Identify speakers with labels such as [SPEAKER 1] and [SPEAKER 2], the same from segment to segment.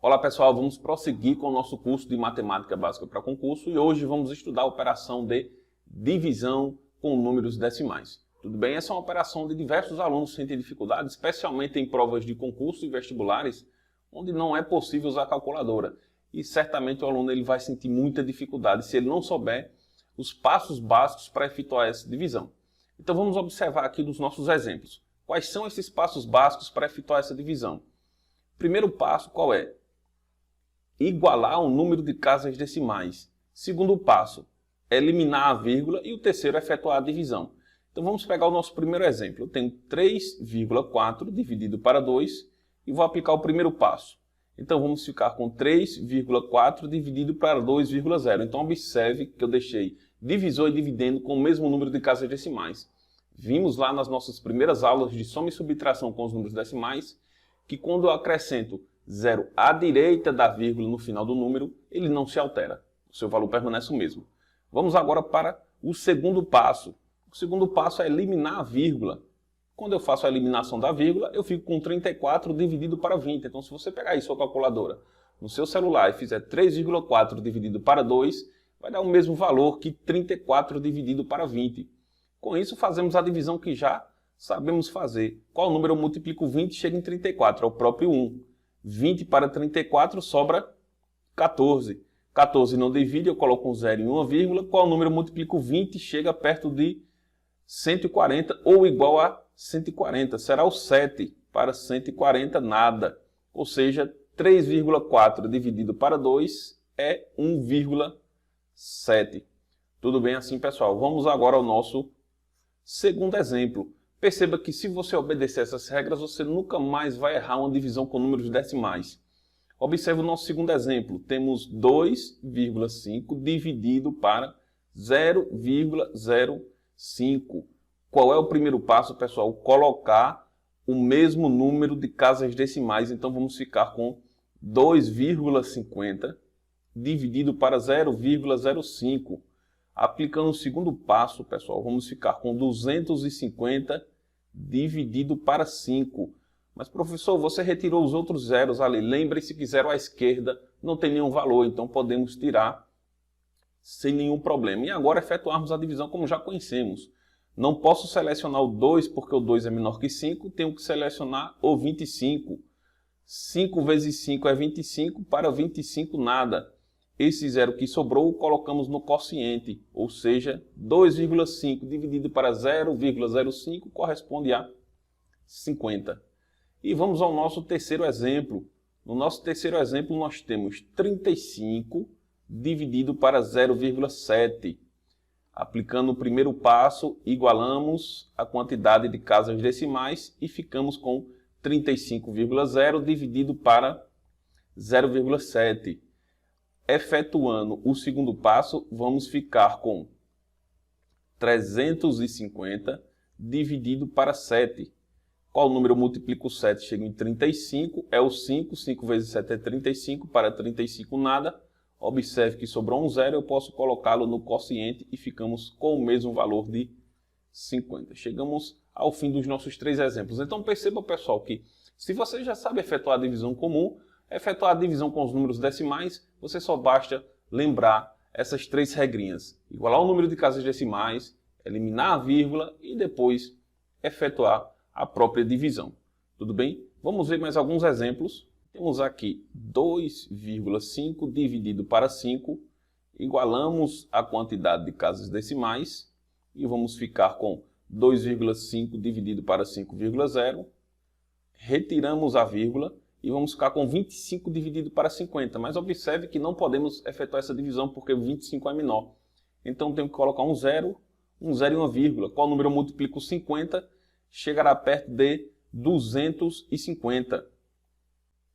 [SPEAKER 1] Olá pessoal, vamos prosseguir com o nosso curso de Matemática Básica para Concurso e hoje vamos estudar a operação de divisão com números decimais. Tudo bem? Essa é uma operação de diversos alunos sentem dificuldade, especialmente em provas de concurso e vestibulares, onde não é possível usar a calculadora. E certamente o aluno ele vai sentir muita dificuldade se ele não souber os passos básicos para efetuar essa divisão. Então vamos observar aqui nos nossos exemplos. Quais são esses passos básicos para efetuar essa divisão? Primeiro passo, qual é? Igualar o número de casas decimais. Segundo passo, eliminar a vírgula. E o terceiro, efetuar a divisão. Então vamos pegar o nosso primeiro exemplo. Eu tenho 3,4 dividido para 2 e vou aplicar o primeiro passo. Então vamos ficar com 3,4 dividido para 2,0. Então observe que eu deixei divisor e dividendo com o mesmo número de casas decimais. Vimos lá nas nossas primeiras aulas de soma e subtração com os números decimais que quando eu acrescento 0 à direita da vírgula no final do número, ele não se altera. O seu valor permanece o mesmo. Vamos agora para o segundo passo. O segundo passo é eliminar a vírgula. Quando eu faço a eliminação da vírgula, eu fico com 34 dividido para 20. Então, se você pegar aí sua calculadora no seu celular e fizer 3,4 dividido para 2, vai dar o mesmo valor que 34 dividido para 20. Com isso, fazemos a divisão que já sabemos fazer. Qual número eu multiplico 20 chega em 34? É o próprio 1. 20 para 34 sobra 14. 14 não divide, eu coloco um zero em uma vírgula. Qual número eu multiplico 20 chega perto de 140 ou igual a 140? Será o 7. Para 140, nada. Ou seja, 3,4 dividido para 2 é 1,7. Tudo bem assim, pessoal? Vamos agora ao nosso segundo exemplo. Perceba que se você obedecer essas regras, você nunca mais vai errar uma divisão com números decimais. Observe o nosso segundo exemplo. Temos 2,5 dividido para 0,05. Qual é o primeiro passo, pessoal? Colocar o mesmo número de casas decimais. Então vamos ficar com 2,50 dividido para 0,05. Aplicando o segundo passo, pessoal, vamos ficar com 250 dividido para 5. Mas, professor, você retirou os outros zeros ali. Lembre-se que zero à esquerda não tem nenhum valor, então podemos tirar sem nenhum problema. E agora efetuarmos a divisão como já conhecemos. Não posso selecionar o 2 porque o 2 é menor que 5, tenho que selecionar o 25. 5 vezes 5 é 25, para 25 nada. Esse zero que sobrou, colocamos no quociente, ou seja, 2,5 dividido para 0,05 corresponde a 50. E vamos ao nosso terceiro exemplo. No nosso terceiro exemplo, nós temos 35 dividido para 0,7. Aplicando o primeiro passo, igualamos a quantidade de casas decimais e ficamos com 35,0 dividido para 0,7. Efetuando o segundo passo, vamos ficar com 350 dividido para 7. Qual número eu multiplico 7? Chega em 35, é o 5. 5 vezes 7 é 35, para 35 nada. Observe que sobrou um zero, eu posso colocá-lo no quociente e ficamos com o mesmo valor de 50. Chegamos ao fim dos nossos três exemplos. Então perceba, pessoal, que se você já sabe efetuar a divisão comum, efetuar a divisão com os números decimais, você só basta lembrar essas três regrinhas. Igualar o número de casas decimais, eliminar a vírgula e depois efetuar a própria divisão. Tudo bem? Vamos ver mais alguns exemplos. Temos aqui 2,5 dividido para 5. Igualamos a quantidade de casas decimais e vamos ficar com 2,5 dividido para 5,0. Retiramos a vírgula. E vamos ficar com 25 dividido para 50. Mas observe que não podemos efetuar essa divisão porque o 25 é menor. Então tenho que colocar um zero e uma vírgula. Qual número eu multiplico 50? Chegará perto de 250.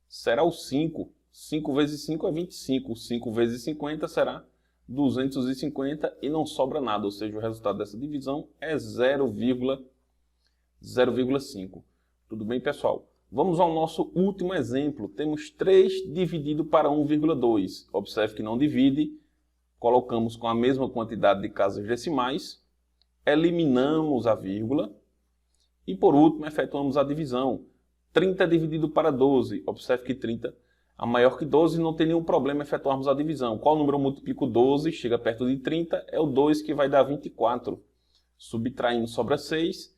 [SPEAKER 1] Será o 5. 5 vezes 5 é 25. 5 vezes 50 será 250 e não sobra nada. Ou seja, o resultado dessa divisão é 0,5. Tudo bem, pessoal? Vamos ao nosso último exemplo. Temos 3 dividido para 1,2. Observe que não divide. Colocamos com a mesma quantidade de casas decimais. Eliminamos a vírgula. E por último, efetuamos a divisão. 30 dividido para 12. Observe que 30 a maior que 12, não tem nenhum problema efetuarmos a divisão. Qual número eu multiplico 12, chega perto de 30, é o 2 que vai dar 24. Subtraindo sobra 6.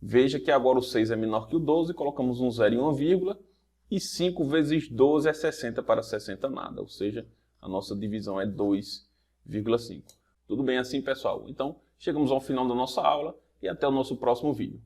[SPEAKER 1] Veja que agora o 6 é menor que o 12, colocamos um 0 e uma vírgula. E 5 vezes 12 é 60 para 60 nada, ou seja, a nossa divisão é 2,5. Tudo bem assim, pessoal? Então, chegamos ao final da nossa aula e até o nosso próximo vídeo.